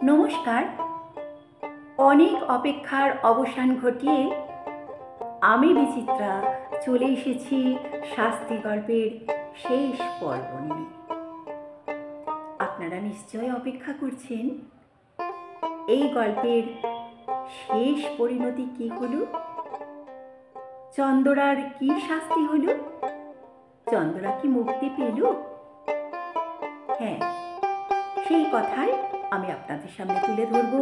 নমস্কার। অনেক অপেক্ষার অবসান ঘটিয়ে আমি বিচিত্রা চলে এসেছি শাস্তি গল্পের শেষ পর্ব নিয়ে। আপনারা নিশ্চয় অপেক্ষা করছেন এই গল্পের শেষ পরিণতি কি হলো, চন্দরার কি শাস্তি হলো, চন্দরা কি মুক্তি পেল? হ্যাঁ, সেই কথাই আমি আপনাদের সামনে তুলে ধরব।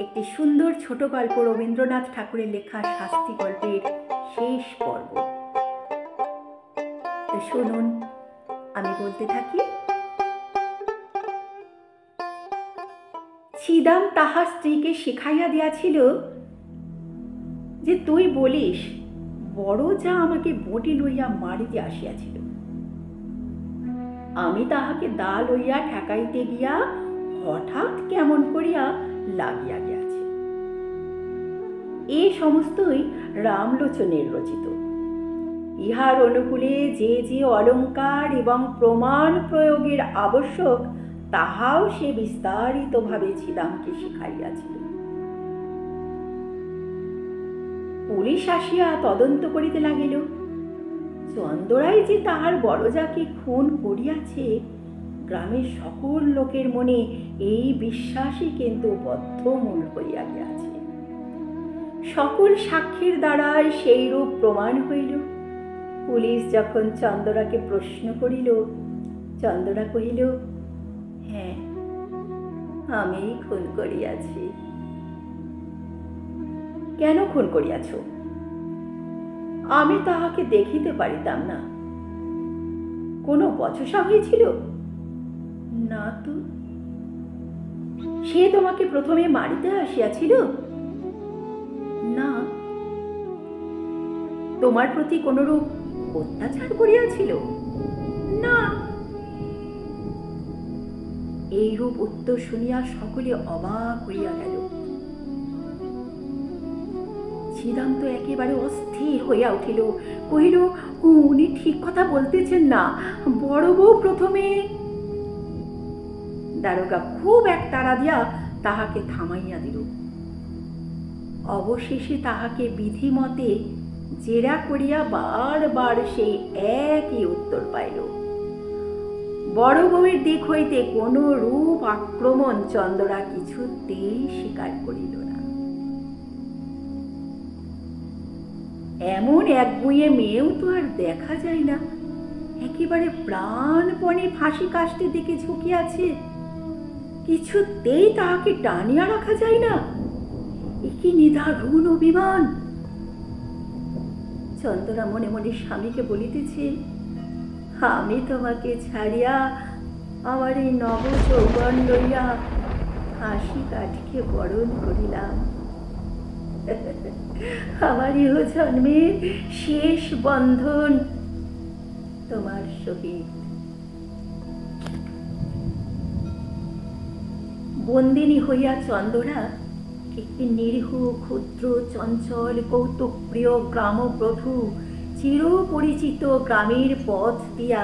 একটি সুন্দর ছোট গল্প, রবীন্দ্রনাথ ঠাকুরের লেখা শাস্তি গল্পের শেষ পর্ব। তো শুনুন, আমি বলতে থাকি। ছিদাম তাহার স্ত্রীকে শিখাইয়া দিয়াছিল যে তুই বলিস বড় যা আমাকে বটি লইয়া মারিতে আসিয়াছিল, আমি তাহাকে দা লইয়া ঠেকাইতে গিয়া হঠাৎ কেমন করিয়া লাগিয়া গিয়াছে। এই সমস্তই রামলোচনের রচিত। ইহার অনুকূলে যে যে অলঙ্কার এবং প্রমাণ প্রয়োগের আবশ্যক তাহাও সে বিস্তারিতভাবে ছিদামকে শিখাইয়াছিল। পুলিশ আসিয়া তদন্ত করিতে লাগিল। চন্দরাই যে তাহার বড়জাকে খুন করিয়াছে, গ্রামের সকল লোকের মনে এই বিশ্বাসই কিন্তু বদ্ধমূল হইয়া গিয়াছে। সকল সাক্ষীর দ্বারাই সেই রূপ প্রমাণ হইল। পুলিশ যখন চন্দরাকে প্রশ্ন করিল, চন্দরা কহিল, হ্যাঁ, আমি খুন করিয়াছি। কেন খুন করিয়াছ? আমি তাহাকে দেখিতে পারিতাম না। কোনো বচসা হয়েছিল? না তো। সে তোমাকে প্রথমে মারিতে আসিয়াছিল? না। তোমার প্রতি কোনরূপ অত্যাচার করিয়াছিল? না। এইরূপ উত্তর শুনিয়া সকলে অবাক হইয়া গেল। ছিদাম তো একেবারে অস্থির হইয়া উঠিল। কহিল, উনি ঠিক কথা বলতেছেন না, বড় বউ প্রথমে। দারোগা খুব এক তাড়া দিয়া তাহাকে থামাইয়া দিল। অবশেষে তাহাকে বিধিমতে জেরা করিয়া বারবার সেই একই উত্তর পাইল। বড় বউয়ের দিক হইতে কোন রূপ আক্রমণ চন্দরা কিছুতেই স্বীকার করিল না। এমন এক বইয়ে মেয়েও তো আর দেখা যায় না, একেবারে প্রাণপণে ফাঁসি কাষ্টের দিকে ঝুঁকিয়াছে, কিছুতেই তাহাকে টানিয়া রাখা যায় না। কি নিদারুণ অভিমান! চন্দরা মনে মনে স্বামীকে বলিতেছে, আমি তোমাকে ছাড়িয়া আমার এই নব যৌবন লইয়া ফাঁসি কাঠকে বরণ করিলাম। আমার ইহ জন্মের শেষ বন্ধন তোমার সহিত। বন্দিনী হইয়া চন্দরা একটি নিরীহ ক্ষুদ্র চঞ্চল কৌতুকপ্রিয় গ্রামপ্রভু চির পরিচিত গ্রামের পথ দিয়া,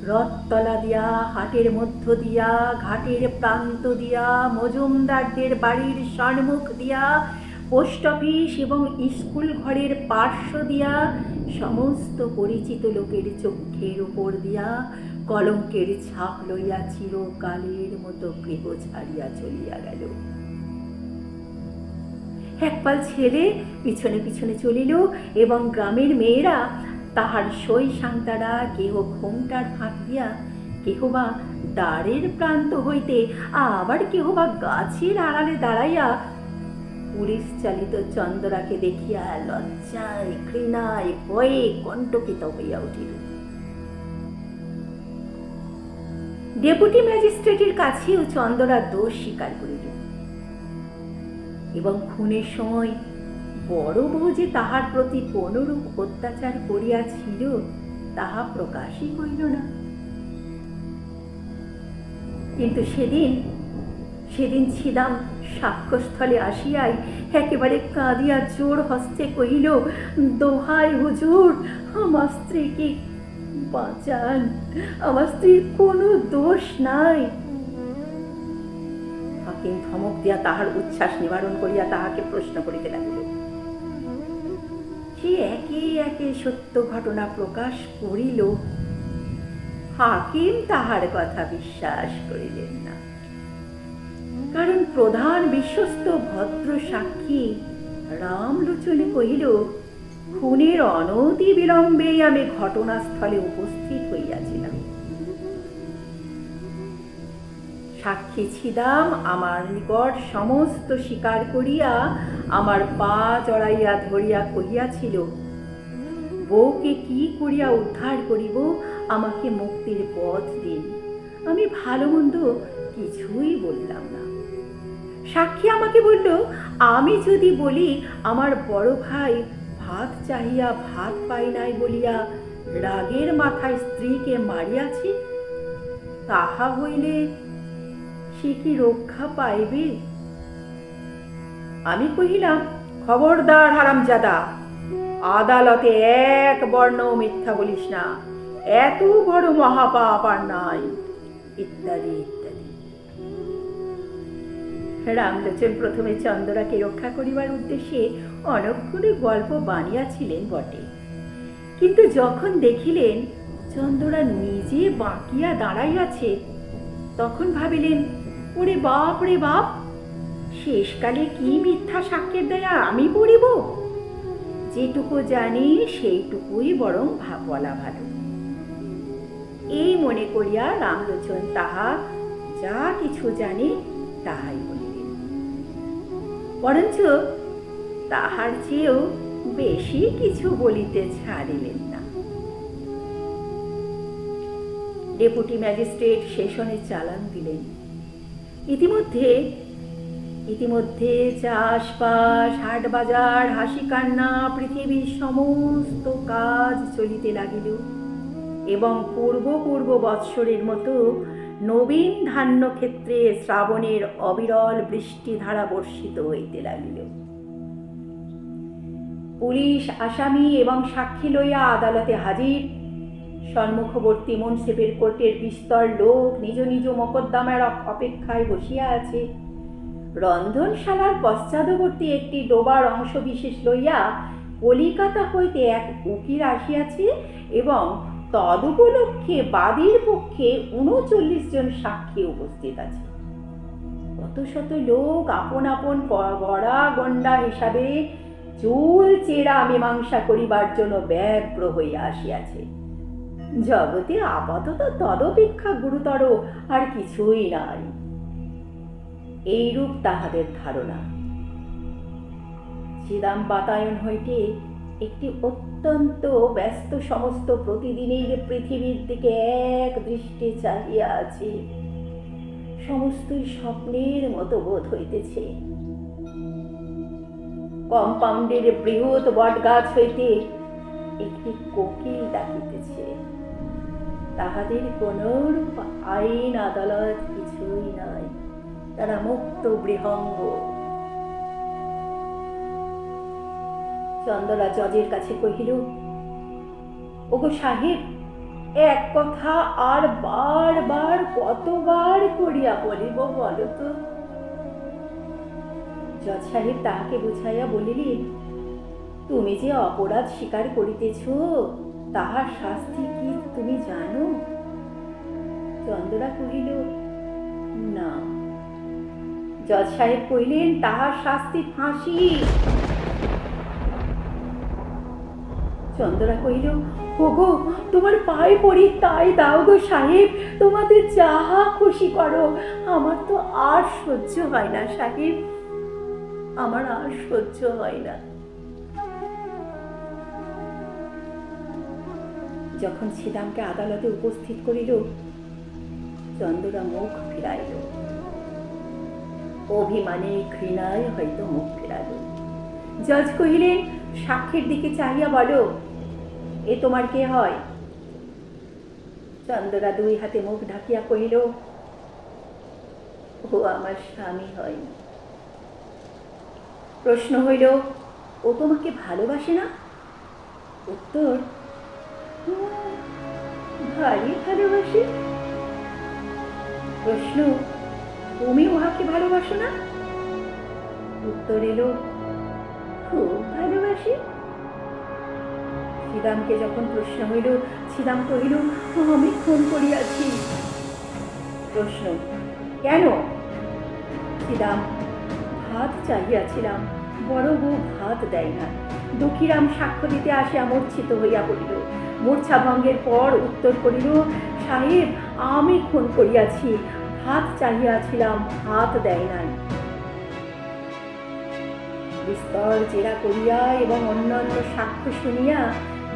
রথতলা দিয়া, হাটের মধ্য দিয়া, ঘাটের প্রান্ত দিয়া, মজুমদারদের বাড়ির সম্মুখ দিয়া, পোস্ট অফিস এবং স্কুল ঘরের পার্শ্ব দিয়া, সমস্ত পরিচিত লোকের চক্ষের উপর দিয়া কলঙ্কের ছাপ লইয়া চিরকালের মতো গৃহ ছাড়িয়া চলিয়া গেল। একপাল ছেলে পিছনে পিছনে চলিল এবং গ্রামের মেয়েরা তাহার সই সাংতারা কেহ ঘোমটার ফাঁক দিয়া, কেহ বা দ্বারের প্রান্ত হইতে, আবার কেহ বা গাছের আড়ালে দাঁড়াইয়া পুলিশ চালিত চন্দরাকে দেখিয়া লজ্জায়, ঘৃণায়, ভয়ে কণ্টকিত হইয়া উঠিল। ডেপুটি ম্যাজিস্ট্রেটের কাছেও চন্দরা দোষ স্বীকার করিল এবং খুনের সময় বড় বউ যে তাহার প্রতি কোনরূপ অত্যাচার করিয়াছিল তাহা প্রকাশই হইল না। কিন্তু সেদিন ছিদাম সাক্ষ্যস্থলে আসিয়াই একেবারে কাঁদিয়া জোর হস্তে কহিল, দোহাই হুজুর, আমার স্ত্রীকে বাঁচান, আমার স্ত্রীর কোনো দোষ নাই। ক্ষীণ ধমক দিয়া তাহার উচ্ছ্বাস নিবারণ করিয়া তাহাকে প্রশ্ন করিতে লাগিল। সে একে একে সত্য ঘটনা প্রকাশ করিল। হাকিম তাহার কথা বিশ্বাস করিলেন না, কারণ প্রধান বিশ্বস্ত ভদ্র সাক্ষী রামলোচনে কহিল, খুনের অনতি বিলম্বেই আমি ঘটনাস্থলে উপস্থিত হইয়াছিলাম। সাক্ষী ছিদাম আমার নিকট সমস্ত স্বীকার করিয়া আমার পা জড়াইয়া ধরিয়া কহিয়াছিল, বউকে কি করিয়া উদ্ধার করিব, আমাকে মুক্তির পথ দিন। আমি ভালো মন্দ কিছুই বললাম না। সাক্ষী আমাকে বলল, আমি যদি বলি আমার বড় ভাই ভাত চাহিয়া ভাত পাই নাই বলিয়া রাগের মাথায় স্ত্রীকে মারিয়াছে, তাহা হইলে সে কি রক্ষা পাইবে? আমি কহিলাম, খবরদার হারামজাদা, আদালতে এক বর্ণ মিথ্যা বলিস না, এত বড় মহাপাপ আর নাই, ইত্যাদি ইত্যাদি। রামলোচন প্রথমে চন্দরাকে রক্ষা করিবার উদ্দেশ্যে অনেকগুলি গল্প বানিয়াছিলেন বটে, কিন্তু যখন দেখিলেন চন্দরা নিজে বাঁকিয়া দাঁড়াইয়াছে, তখন ভাবিলেন, ওরে বাপ রে বাপ, শেষকালে কি মিথ্যা সাক্ষ্যের দয়া আমি পড়িব? যেটুকু জানি সেইটুকুই বরং বলা ভালো। এই মনে করিয়া রামলোচন তাহা যা কিছু জানে তাহাই বলিলেন, বরঞ্চ তাহার চেয়েও বেশি কিছু বলিতে ছাড়িলেন না। ডেপুটি ম্যাজিস্ট্রেট সেশনে চালান দিলেন। ইতিমধ্যে চাষবাস, হাট বাজার, হাসি কান্না, পৃথিবীর সমস্ত কাজ চলিতে লাগিল এবং পূর্ব বৎসরের মতো নবীন ধান্য ক্ষেত্রে শ্রাবণের অবিরল বৃষ্টি ধারা বর্ষিত হইতে লাগিল। পুলিশ আসামি এবং সাক্ষী লইয়া আদালতে হাজির। সম্মুখবর্তী মুন্সিপের কোর্টের বিস্তর লোক নিজ নিজ মোকদ্দমার অপেক্ষায় বসিয়া আছে। রন্ধনশালার পশ্চাদবর্তী একটি ডোবার অংশ বিশেষ লইয়া কলিকাতা হইতে এক উকিল আসিয়াছে এবং তদুপলক্ষে বাদীর পক্ষে 39 জন সাক্ষী উপস্থিত আছে। কত শত লোক আপন আপন গড়া গন্ডা হিসাবে চুল চেরা মীমাংসা করিবার জন্য ব্যগ্র হইয়া আসিয়াছে। জগতে আপাতত তদপেক্ষা গুরুতর আর কিছুই নাই, এইরূপ তাহাদের ধারণা। ছিদাম বাতায়ন হইতে একটি অত্যন্ত ব্যস্ত সমস্ত প্রতিদিনের পৃথিবীর দিকে এক দৃষ্টি চাহিয়া আছে। সমস্তই স্বপ্নের মতো বোধ হইতেছে। কম্পাউন্ডের বৃহৎ বট গাছ হইতে একটি কোকিল ডাকিতেছে। তাহাদের কোনরূপ আইন আদালত কিছুই নাই, তারা মুক্ত বৃহঙ্গ। চন্দরা জজের কাছে কহিল, ওগো সাহেব, এক কথা আর বারবার কতবার করিয়া বলিব বলো তো? জজ সাহেব তাহাকে বুঝাইয়া বলিলেন, তুমি যে অপরাধ স্বীকার করিতেছ, তাহার শাস্তি কি তুমি জানো? চন্দরা কহিল, না। জজ সাহেব কহিলেন, তাহার শাস্তি ফাঁসি। চন্দরা কহিল, ওগো, তোমার পায়ে পড়ি, তাই দাও গো সাহেব, তোমাদের যাহা খুশি করো, আমার তো আর সহ্য হয় না সাহেব, আমার আর সহ্য হয় না। যখন ছিদামকে আদালতে উপস্থিত করিল, চন্দরা মুখ ফিরাইল। অভিমানে ঘৃণায় হয়তো মুখ ফিরাইল। জজ কহিলেন, সাক্ষীর দিকে চাহিয়া বলো, এ তোমার কে হয়? চন্দরা দুই হাতে মুখ ঢাকিয়া কহিল, ও আমার স্বামী হয়। প্রশ্ন হইল, ও তোমাকে ভালোবাসে না? উত্তর, ভারী ভালোবাসে। প্রশ্ন, তুমি উহাকে ভালোবাসো না? উত্তর এলো, খুব ভালোবাসি। শ্রীরামকে যখন প্রশ্ন হইল, শ্রীরাম কহিল, আমি খুন করিয়াছি। প্রশ্ন, কেন? শ্রীরাম, ভাত চাহিয়াছিলাম, বড় বউ ভাত দেয় না। দুঃখীরাম সাক্ষ্য দিতে আসিয়া মূর্ছিত হইয়া পড়িল। মূর্ছা ভঙ্গের পর উত্তর করিল, সাহেব, আমি খুন করিয়াছি, ভাত চাহিয়াছিলাম, ভাত দেয় নাই। বিস্তর জেরা করিয়া এবং অন্যান্য সাক্ষ্য শুনিয়া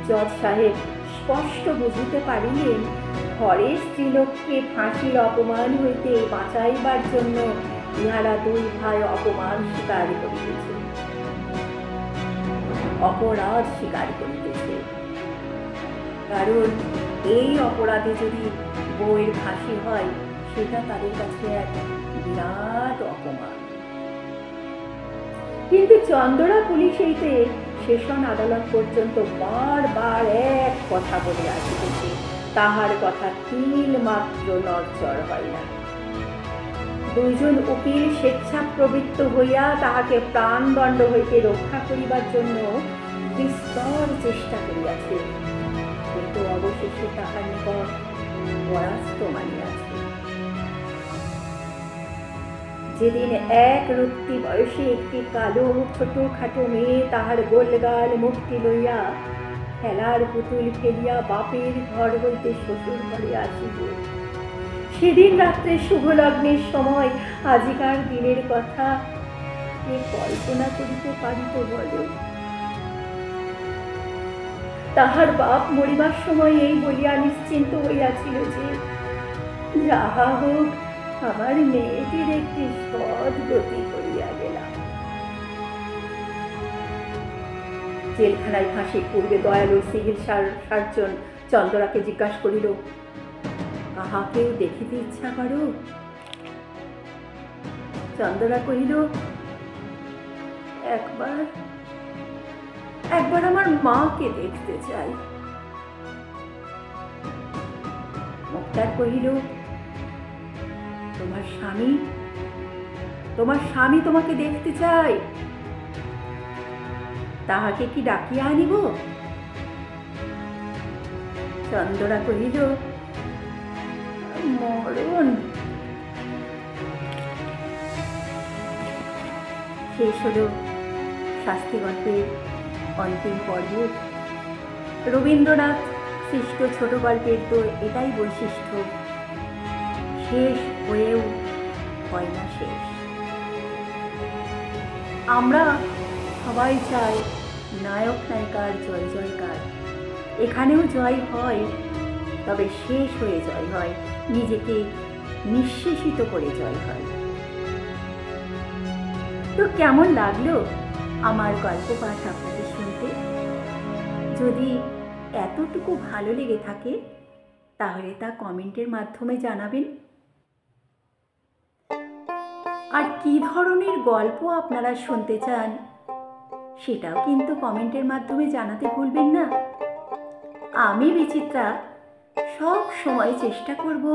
জজ সাহেব স্পষ্ট বুঝিতে পারিলেন, ঘরের স্ত্রীলোককে ফাঁসির অপমান হইতে বাঁচাইবার জন্য ইহারা দুই ভাই অপমান স্বীকার করিতেছে, অপরাধ স্বীকার করিতেছে। কারণ এই অপরাধে যদি বউয়ের ফাঁসি হয়, সেটা তাদের কাছে এক বিরাট অপমান। কিন্তু চন্দরা পুলিশ হইতে সেশন আদালত পর্যন্ত বারবার এক কথা বলে আসিতেছে, তাহার কথা তিল মাত্র নড়চড় হয় না। দুইজন উকিল স্বেচ্ছা প্রবৃত্ত হইয়া তাহাকে প্রাণদণ্ড হইতে রক্ষা করিবার জন্য বিস্তর চেষ্টা করিয়াছে, কিন্তু অবশেষে তাহার নিকট পরাস্ত মানিয়াছে। যেদিন এক রুক্তি বয়সে একটি কালো ছোটখাটো মেয়ে তাহার গোলগাল মুখটি লইয়া খেলার পুতুল ফেলিয়া বাপের ঘর হইতে শ্বশুর ঘরে আসিব, সেদিন রাত্রে শুভলগ্নের সময় আজিকার দিনের কথা কে কল্পনা করিতে পারিত বল? তাহার বাপ মরিবার সময় এই বলিয়া নিশ্চিন্ত হইয়াছিল যে, যাহা হোক, আমার মেয়েটির একটি সৎ গতি করিয়া গেলাম। জেলখানায় ফাঁসির পূর্বে দয়ালু সিভিল সার্জন চন্দরাকে জিজ্ঞাসা করিল, কাহাকেও দেখিতে ইচ্ছা করো? চন্দরা কহিল, একবার আমার মাকে দেখতে চাই। মুক্তার কহিল, তোমার স্বামী তোমাকে দেখতে চাই, তাহাকে কি ডাকিয়া আনিব? চন্দরা কহিল, মরণ। শেষ হল শাস্তি গল্পের অন্তিম পর্ব। রবীন্দ্রনাথ সৃষ্ট ছোট গল্পের তো এটাই বৈশিষ্ট্য, শেষ হয়েও হয় না শেষ। আমরা সবাই চাই নায়ক নায়িকার জয় জয়কার, এখানেও জয় হয়, তবে শেষ হয়ে জয় হয়, নিজেকে নিঃশেষিত করে জয় হয়। তো কেমন লাগলো আমার গল্প পাঠ আপনাদের শুনতে? যদি এতটুকু ভালো লেগে থাকে তাহলে তা কমেন্টের মাধ্যমে জানাবেন। আর কি ধরনের গল্প আপনারা শুনতে চান সেটাও কিন্তু কমেন্টের মাধ্যমে জানাতে ভুলবেন না। আমি বিচিত্রা সব সময় চেষ্টা করব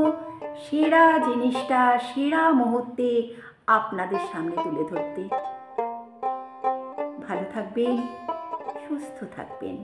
সেরা জিনিসটা সেরা মুহূর্তে আপনাদের সামনে তুলে ধরতে। ভালো থাকবেন, সুস্থ থাকবেন।